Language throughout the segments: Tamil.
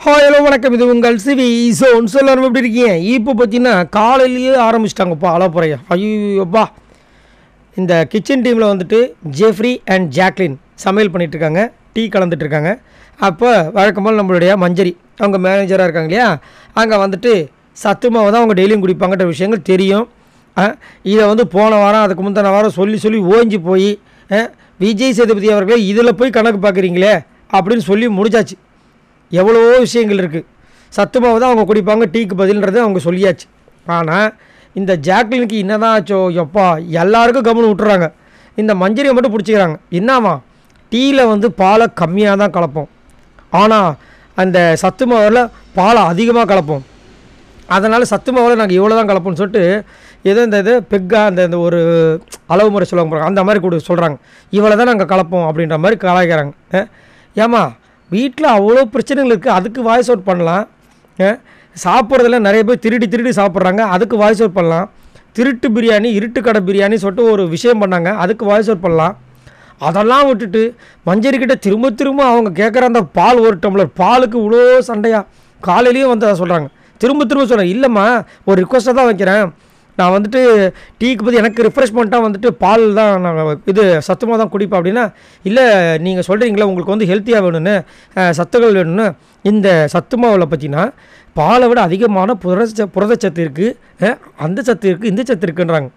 ஹாய் ஹலோ வணக்கம். இது உங்கள் சிவி ஸோன். எல்லாரும் எப்படி இருக்கீங்க? இப்போ பார்த்தீங்கன்னா காலையிலேயே ஆரம்பிச்சிட்டாங்கப்பா அலப்புறையா. ஐயோப்பா, இந்த கிச்சன் டீமில் வந்துட்டு ஜெஃப்ரி அண்ட் ஜாக்லின் சமையல் பண்ணிகிட்ருக்காங்க, டீ கலந்துட்டுருக்காங்க. அப்போ வழக்கம்போல் நம்மளுடைய மஞ்சரி அவங்க மேனேஜராக இருக்காங்க இல்லையா, அங்கே வந்துட்டு சத்து மாவை தான் அவங்க டெய்லியும் குடிப்பாங்கன்ற விஷயங்கள் தெரியும். இதை வந்து போன வாரம் அதுக்கு முந்தின வாரம் சொல்லி ஓஞ்சி போய் விஜய் சேதுபதி அவர்களே இதில் போய் கணக்கு பார்க்குறீங்களே அப்படின்னு சொல்லி முடிச்சாச்சு. எவ்வளோ விஷயங்கள் இருக்குது. சத்து மாவு தான் அவங்க குடிப்பாங்க, டீக்கு பதில்ன்றது அவங்க சொல்லியாச்சு. ஆனால் இந்த ஜாக்லினுக்கு என்னதான் ஆச்சோ எப்பா, எல்லாருக்கும் கவனம் விட்டுறாங்க, இந்த மஞ்சரியை மட்டும் பிடிச்சிக்கிறாங்க. என்னவா, டீயில் வந்து பாலை கம்மியாக தான் கலப்போம், ஆனால் அந்த சத்து மாவில் பாலை அதிகமாக கலப்போம். அதனால் சத்து மாவில் நாங்கள் இவ்வளோ தான் கலப்போம்னு சொல்லிட்டு ஏதோ இது பெக்கா அந்த ஒரு அளவு முறை சொல்லுவாங்க பாருங்க, அந்த மாதிரி கூட சொல்கிறாங்க. இவ்வளோ தான் நாங்கள் கலப்போம் அப்படின்ற மாதிரி கலாய்க்கிறாங்க. ஏமா, வீட்டில் அவ்வளோ பிரச்சனைகள் இருக்குது, அதுக்கு வாய்ஸ் அவுட் பண்ணலாம். சாப்பிட்றதுல நிறைய பேர் திருடி சாப்பிட்றாங்க, அதுக்கு வாய்ஸ் அவுட் பண்ணலாம். திருட்டு பிரியாணி, இருட்டு கடை பிரியாணி சொல்லிட்டு ஒரு விஷயம் பண்ணாங்க, அதுக்கு வாய்ஸ் அவுட் பண்ணலாம். அதெல்லாம் விட்டுட்டு மஞ்சரிக்கிட்ட திரும்ப அவங்க கேட்குற அந்த பால், ஒரு டம்ளர் பாலுக்கு இவ்வளோ சண்டையாக காலையிலையும் வந்து அதை சொல்கிறாங்க. திரும்ப சொல்கிறேன், இல்லைம்மா ஒரு ரிக்வஸ்ட்டாக தான் வைக்கிறேன், நான் வந்துட்டு டீக்கு பற்றி எனக்கு ரிஃப்ரெஷ்மெண்ட்டாக வந்துட்டு பால் தான் நான் இது சத்துமாக தான் குடிப்பேன் அப்படின்னா, இல்லை நீங்கள் சொல்கிறீங்களா உங்களுக்கு வந்து ஹெல்த்தியாக வேணும்னு, சத்துக்கள் வேணும்னு, இந்த சத்து மாவில் பார்த்தீங்கன்னா பாலை விட அதிகமான புரதச்சத்து இருக்குது, அந்த சத்து இருக்குது, இந்த சத்து இருக்குன்றாங்க.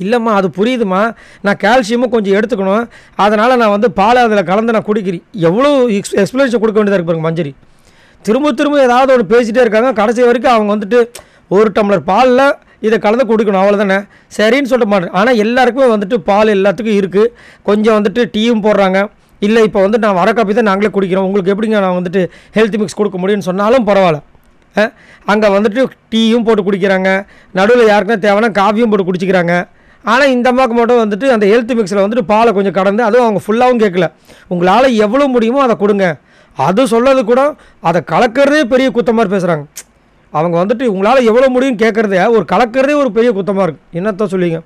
இல்லைம்மா அது புரியுதுமா, நான் கால்சியமும் கொஞ்சம் எடுத்துக்கணும், அதனால் நான் வந்து பாலை அதில் கலந்து நான் குடிக்கிறேன். எவ்வளோ எக்ஸ்ப்ளனேஷன் கொடுக்க வேண்டியதாக இருக்கு பாருங்க மஞ்சரி. திரும்ப ஏதாவது ஒன்று பேசிகிட்டே இருக்காங்க. கடைசி வரைக்கும் அவங்க வந்துட்டு ஒரு டம்ளர் பாலில் இதை கலந்து கொடுக்கணும், அவ்வளோதானே, சரின்னு சொல்லிட்டு மாட்டேன். ஆனால் எல்லாருக்குமே வந்துட்டு பால் எல்லாத்துக்கும் இருக்குது, கொஞ்சம் வந்துட்டு டீயும் போடுறாங்க. இல்லை இப்போ வந்து நான் வர காப்பி தான் நாங்களே குடிக்கிறோம், உங்களுக்கு எப்படிங்க நான் வந்துட்டு ஹெல்த் மிக்ஸ் கொடுக்க முடியும்னு சொன்னாலும் பரவாயில்ல. அங்கே வந்துட்டு டீயும் போட்டு குடிக்கிறாங்க, நடுவில் யாருக்குன்னா தேவைன்னா காஃபியும் போட்டு குடிச்சிக்கிறாங்க. ஆனால் இந்த அம்மாவுக்கு மட்டும் வந்துட்டு அந்த ஹெல்த் மிக்ஸில் வந்துட்டு பாலை கொஞ்சம் கடந்து, அதுவும் அவங்க ஃபுல்லாகவும் கேட்கல, உங்களால் எவ்வளோ முடியுமோ அதை கொடுங்க, அது சொல்லது கூட அதை கலக்கிறதே பெரிய குத்தமாக பேசுகிறாங்க. அவங்க வந்துட்டு உங்களால் எவ்வளோ முடியும்னு கேட்குறதே ஒரு கலக்கிறதே ஒரு பெரிய குத்தமாக இருக்குது. என்னத்தான் சொல்லிங்க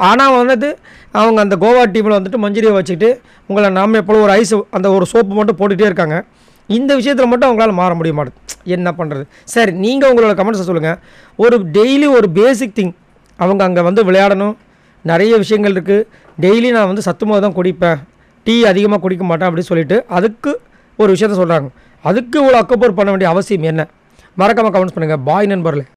ஆனால் வந்துட்டு அவங்க அந்த கோவா டீமில் வந்துட்டு மஞ்சரியை வச்சுக்கிட்டு உங்களை நாம் எப்போ ஒரு ஐஸ் அந்த ஒரு சோப்பு மட்டும் போட்டுகிட்டே இருக்காங்க. இந்த விஷயத்தில் மட்டும் அவங்களால மாற முடிய மாட்டேது. என்ன பண்ணுறது? சரி, நீங்கள் உங்களோட கமெண்ட்ஸை சொல்லுங்கள். ஒரு டெய்லி ஒரு பேசிக் திங், அவங்க அங்கே வந்து விளையாடணும், நிறைய விஷயங்கள் இருக்குது. டெய்லி நான் வந்து சத்துமாக தான் குடிப்பேன், டீ அதிகமாக குடிக்க மாட்டேன் அப்படின்னு சொல்லிட்டு அதுக்கு ஒரு விஷயத்த சொல்கிறாங்க. அதுக்கு இவ்வளோ அக்கப்போர் பண்ண வேண்டிய அவசியம் என்ன? மறக்காமல் கமெண்ட்ஸ் பண்ணுங்கள். பாய் நண்பர்களே.